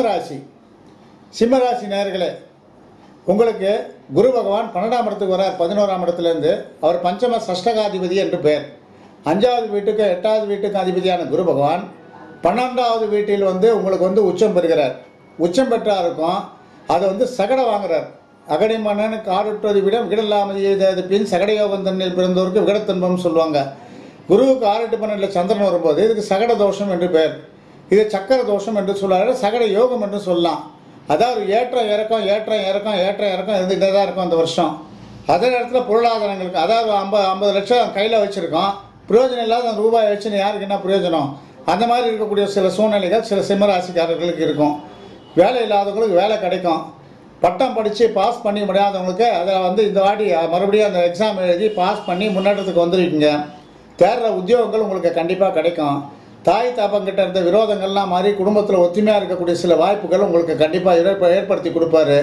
சிம்மராசி. சிம்மராசி நேயர்களே, உங்களுக்கு குரு பகவான் 12ஆம் இடத்துக்கு வரார். 11ஆம் இடத்துலேருந்து அவர் பஞ்சம சஷ்டகாதிபதி என்று பெயர். 5வது வீட்டுக்கு 8வது வீட்டுக்கு அதிபதியான குரு பகவான் 12வது வீட்டில் உங்களுக்கு உச்சம் பெறுகிறார். உச்சம் பெற்றாருக்கும் அதை சகடை வாங்குறார். அகடி மன்னன் காடுற்றது விட விகடலாமதி பின் சகட யோகம் தண்ணில் பிறந்தவருக்கு விகடத்தன்பம் சொல்லுவாங்க. குருவுக்கு 6-8-12 சந்திரன் வரும்போது இதுக்கு சகட தோஷம் என்று பெயர். இது சக்கர தோஷம் என்று சொல்லுவாரு, சகட யோகம் என்று சொல்லலாம். அதாவது ஏற்றம் இறக்கம் இருந்துகிட்டே தான் இருக்கும் அந்த வருஷம். அதே நேரத்தில் பொருளாதாரங்களுக்கு, அதாவது 50 லட்சம் கையில் வச்சுருக்கோம், பிரயோஜனம் இல்லாத அந்த ரூபாயை வச்சுன்னு யாருக்கு என்ன பிரயோஜனம்? அந்த மாதிரி இருக்கக்கூடிய சில சூழ்நிலைகள் சில சிம்மராசிக்காரர்களுக்கு இருக்கும். வேலை இல்லாதவங்களுக்கு வேலை கிடைக்கும். பட்டம் படித்து பாஸ் பண்ணி முடியாதவங்களுக்கு அதை இந்த வாட்டி மறுபடியும் அந்த எக்ஸாம் எழுதி பாஸ் பண்ணி முன்னேற்றத்துக்கு வந்துருக்கீங்க. தேடுற உத்தியோகங்கள் உங்களுக்கு கண்டிப்பாக கிடைக்கும். தாய் தாப்பங்கிட்ட இருந்த விரோதங்கள்லாம் மாறி குடும்பத்தில் ஒத்துமையாக இருக்கக்கூடிய சில வாய்ப்புகள் உங்களுக்கு கண்டிப்பாக ஏற்படுத்தி கொடுப்பாரு.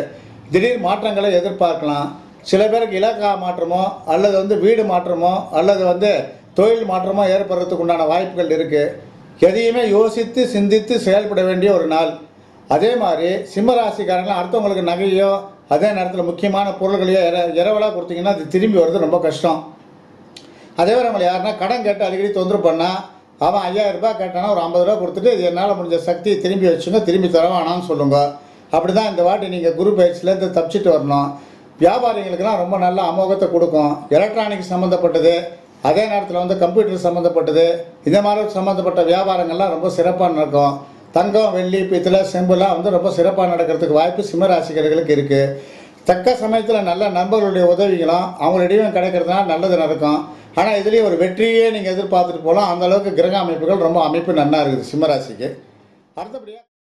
திடீர் மாற்றங்களை எதிர்பார்க்கலாம். சில பேருக்கு இலக்கா மாற்றமோ அல்லது வீடு மாற்றமோ அல்லது தொழில் மாற்றமோ ஏற்படுறதுக்கு உண்டான வாய்ப்புகள் இருக்குது. எதையுமே யோசித்து சிந்தித்து செயல்பட வேண்டிய ஒரு நாள். அதே மாதிரி சிம்மராசிக்காரங்களாம் அடுத்தவங்களுக்கு நகையோ அதே நேரத்தில் முக்கியமான பொருள்களையோ இரவலாக கொடுத்தீங்கன்னா அது திரும்பி வருது ரொம்ப கஷ்டம். அதே மாதிரி நம்மளை யாருன்னா கடன் கேட்டு அடிக்கடி தொந்தரவு பண்ணால் அவன் 5000 ரூபாய் கேட்டானா ஒரு 50 ரூபா கொடுத்துட்டு இது என்னால் முடிஞ்ச சக்தியை திரும்பி வச்சுங்க, திரும்பி தரவானான்னு சொல்லுங்க. அப்படி தான் இந்த வாட்டி நீங்கள் குரு பயிற்சியிலேருந்து தப்பிச்சிட்டு வரணும். வியாபாரிகளுக்கெல்லாம் ரொம்ப நல்ல அமோகத்தை கொடுக்கும். எலக்ட்ரானிக் சம்மந்தப்பட்டது, அதே நேரத்தில் கம்ப்யூட்டர் சம்மந்தப்பட்டது, இந்த மாதிரி சம்மந்தப்பட்ட வியாபாரங்கள்லாம் ரொம்ப சிறப்பாக நடக்கும். தங்கம், வெள்ளி, பித்தளை, செம்புலாம் ரொம்ப சிறப்பாக நடக்கிறதுக்கு வாய்ப்பு சிம்மராசிகர்களுக்கு இருக்குது. தக்க சமயத்தில் நல்ல நண்பர்களுடைய உதவிகளும் அவங்களிடையும் கிடைக்கிறதுனால நல்லது நடக்கும். ஆனால் இதுலேயும் ஒரு வெற்றியே நீங்கள் எதிர்பார்த்துட்டு போகலாம். அந்தளவுக்கு கிரக அமைப்புகள் ரொம்ப அமைப்பு நன்னா இருக்குது சிம்மராசிக்கு. அடுத்தபடியாக